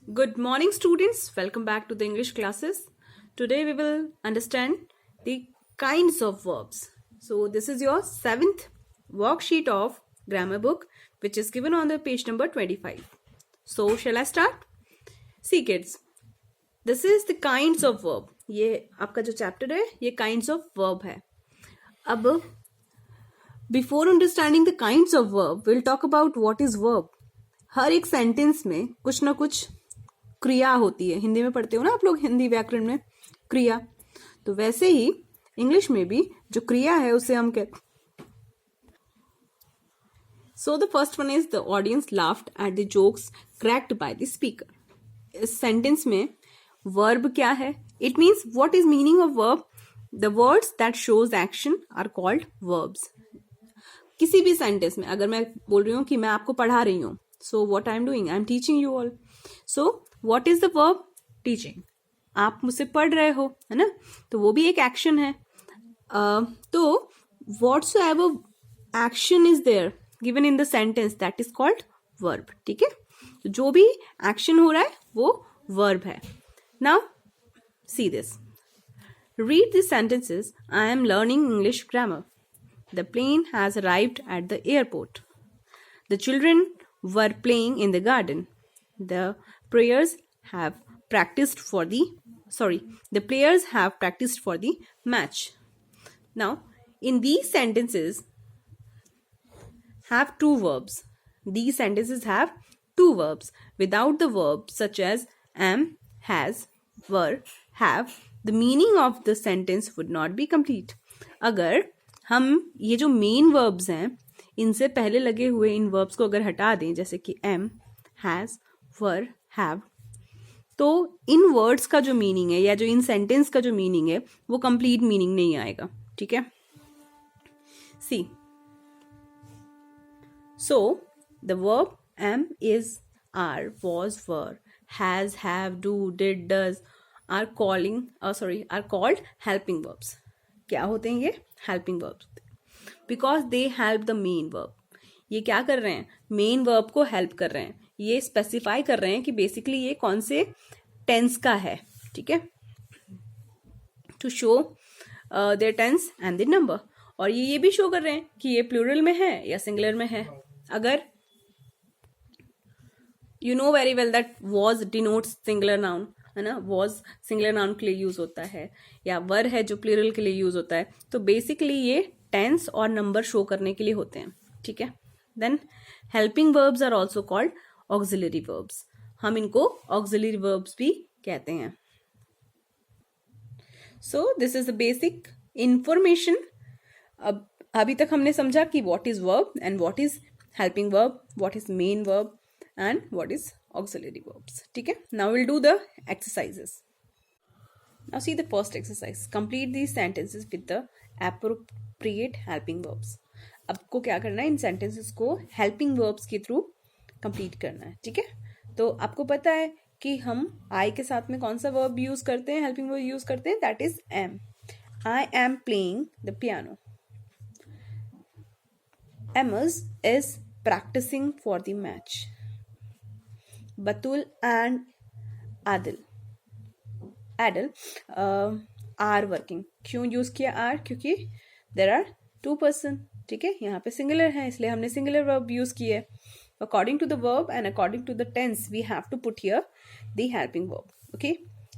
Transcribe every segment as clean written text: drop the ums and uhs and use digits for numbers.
Good morning, students. Welcome back to the English classes. Today we will understand the kinds of verbs. So, this is your seventh worksheet of grammar book, which is given on the page number 25. So, shall I start? See, kids, this is the kinds of verb. ये आपका जो chapter है ये kinds of verb है. अब before understanding the kinds of verb, we'll talk about what is verb. हर एक sentence में कुछ ना कुछ क्रिया होती है. हिंदी में पढ़ते हो ना आप लोग, हिंदी व्याकरण में क्रिया. तो वैसे ही इंग्लिश में भी जो क्रिया है उसे हम कहते. So the first one is the audience laughed at the jokes cracked by the speaker. इस सेंटेंस में वर्ब क्या है? It means what is meaning of verb? The words that shows action are called verbs. किसी भी sentence में अगर मैं बोल रही हूँ कि मैं आपको पढ़ा रही हूँ, so what I am doing, I am teaching you all. So what is the verb? Teaching. आप मुझसे पढ़ रहे हो, है ना, तो वो भी एक एक्शन है. तो whatsoever action is there given in the sentence that is called verb. ठीक है, तो जो भी एक्शन हो रहा है वो वर्ब है. Now see this. Read these sentences. I am learning English grammar. The plane has arrived at the airport. The children were playing in the garden. The players have practiced for the match. Now, in these sentences have two verbs. These sentences have two verbs. Without the verbs such as am, has, were, have, the meaning of the sentence would not be complete. अगर हम ये जो main verbs हैं इनसे पहले लगे हुए इन verbs को अगर हटा दें, जैसे कि am, has, were, have, तो इन वर्ड्स का जो मीनिंग है या जो इन सेंटेंस का जो मीनिंग है वो कंप्लीट मीनिंग नहीं आएगा. ठीक है, C. So the verb am, is, are, was, were, has, have, do, did, does are called helping verbs. क्या होते हैं ये? helping verbs. Because they help the main verb. ये क्या कर रहे हैं? मेन वर्ब को हेल्प कर रहे हैं. ये स्पेसिफाई कर रहे हैं कि बेसिकली ये कौन से टेंस का है. ठीक है, to show their tense and the number. और ये भी शो कर रहे हैं कि ये प्लूरल में है या सिंगुलर में है. अगर you know very well that was denotes singular noun, है ना, वॉज सिंगुलर नाउन के लिए यूज होता है, या वर है जो प्लूरल के लिए यूज होता है. तो बेसिकली ये टेंस और नंबर शो करने के लिए होते हैं. ठीक है, then helping verbs are also called auxiliary verbs. हम इनको ऑक्सिलरी वर्ब्स भी कहते हैं. So this is the basic information. अब अभी तक हमने समझा कि what is verb and what is helping verb, what is main verb and what is auxiliary verbs. ठीक है, now we'll do the exercises. Now see the first exercise. Complete these sentences with the appropriate helping verbs. आपको क्या करना है? इन sentences को helping verbs के through complete करना है. ठीक है, तो आपको पता है कि हम I के साथ में कौन सा verb यूज करते हैं, helping verb यूज करते हैं, that is am. I am playing the piano. Amos is practicing for the match. Batul and Adil are working. क्यों यूज किया are? क्योंकि there are two person. ठीक है, यहाँ पे सिंगुलर है इसलिए हमने सिंगुलर वर्ब यूज किया है. According to the verb and according to the tense we have to put here the helping verb. Okay,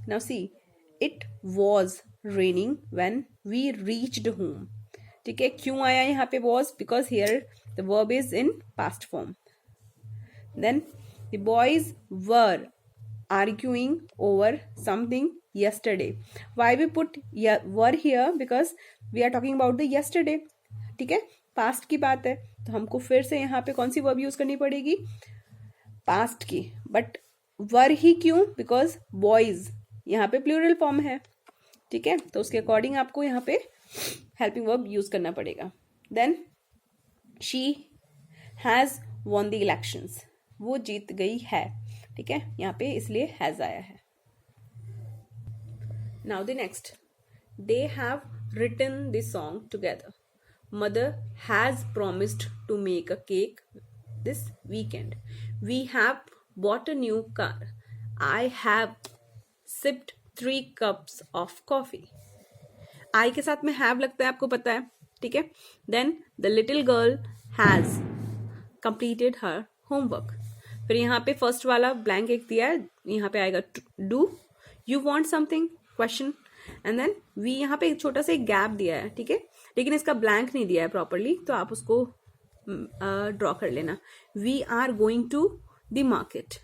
now see, it was raining when we reached home. ठीक है, क्यों आया यहाँ पे was? Because here the verb is in past form. Then the boys were arguing over something yesterday. Why we put were here? Because we are talking about the yesterday. ठीक है, past की बात है तो हमको फिर से यहाँ पे कौन सी वर्ब यूज करनी पड़ेगी? पास्ट की. बट वर ही क्यों? बिकॉज बॉयज यहाँ पे प्लूरल फॉर्म है. ठीक है, तो उसके अकॉर्डिंग आपको यहाँ पे हेल्पिंग वर्ब यूज करना पड़ेगा. Then she has won the elections. वो जीत गई है. ठीक है, यहाँ पे इसलिए हैज आया है. Now the next. They have written the song together. Mother has promised to make a cake this weekend. We have bought a new car. I have sipped 3 cups of coffee. I के साथ में have लगता है, आपको पता है, ठीक है. Then the little girl has completed her homework. फिर यहाँ पे फर्स्ट वाला ब्लैंक एक दिया है, यहाँ पे आएगा do you want something question, and then we यहाँ पे एक छोटा सा एक गैप दिया है, ठीक है, लेकिन इसका ब्लैंक नहीं दिया है प्रॉपरली, तो आप उसको ड्रॉ कर लेना. We are going to the market.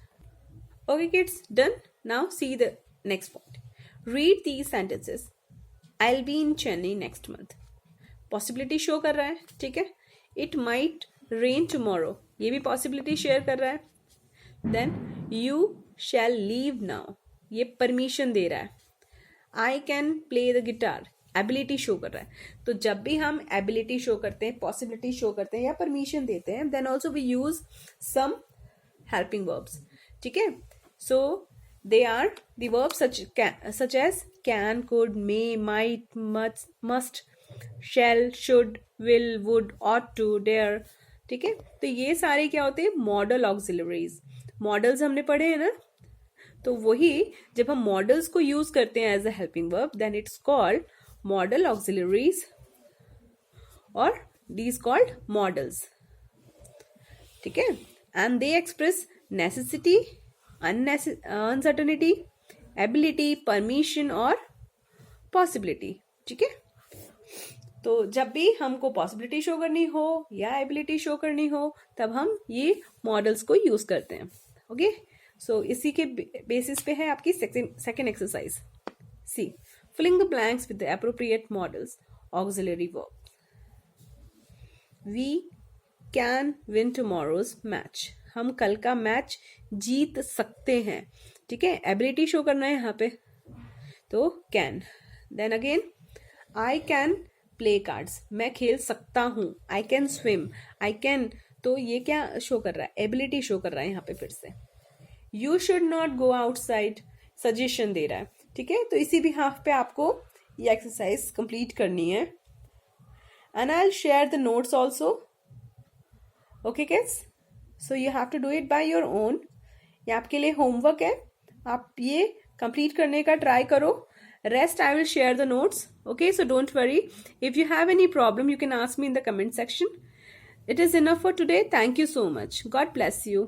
Okay kids, done. Now see the next point. Read these sentences. I will be in Chennai next month. Possibility शो कर रहा है, ठीक है. इट माइट रेन टुमारो, ये भी पॉसिबिलिटी शेयर कर रहा है. Then you shall leave now, ये परमिशन दे रहा है. I can play the guitar, ability शो कर रहा है. तो जब भी हम एबिलिटी शो करते हैं, पॉसिबिलिटी शो करते हैं या परमिशन देते हैं, then also we use some helping verbs, ठीक है. So they are the verbs such as can, could, may, might, must, shall, should, will, would, ought to, dare, ठीक है. तो ये सारे क्या होते हैं? Model auxiliaries. मॉडल्स हमने पढ़े हैं ना, तो वही जब हम मॉडल्स को यूज करते हैं as a helping verb, then it's called modal auxiliaries और दीज कॉल्ड मॉडल्स, ठीक है. And they express necessity, uncertainty, ability, permission और पॉसिबिलिटी, ठीक है. तो जब भी हमको पॉसिबिलिटी शो करनी हो या एबिलिटी शो करनी हो, तब हम ये मॉडल्स को यूज करते हैं. ओके, सो इसी के बेसिस पे है आपकी second exercise. See, filling the blanks with the appropriate modals, auxiliary verb. We can win tomorrow's match, हम कल का मैच जीत सकते हैं, ठीक है. एबिलिटी शो करना है यहाँ पे, तो can. Then again, I can play cards, मैं खेल सकता हूं. I can swim, I can, तो ये क्या शो कर रहा है? एबिलिटी शो कर रहा है यहाँ पे. फिर से you should not go outside, suggestion दे रहा है, ठीक है. तो इसी भी हाफ पे आपको ये एक्सरसाइज कंप्लीट करनी है. And I will share the notes also. Okay kids, so you have to do it by your own. ये आपके लिए होमवर्क है, आप ये कंप्लीट करने का ट्राई करो. Rest I will share the notes. Okay, so don't worry. If you have any problem, you can ask me in the comment section. It is enough for today. Thank you so much. God bless you.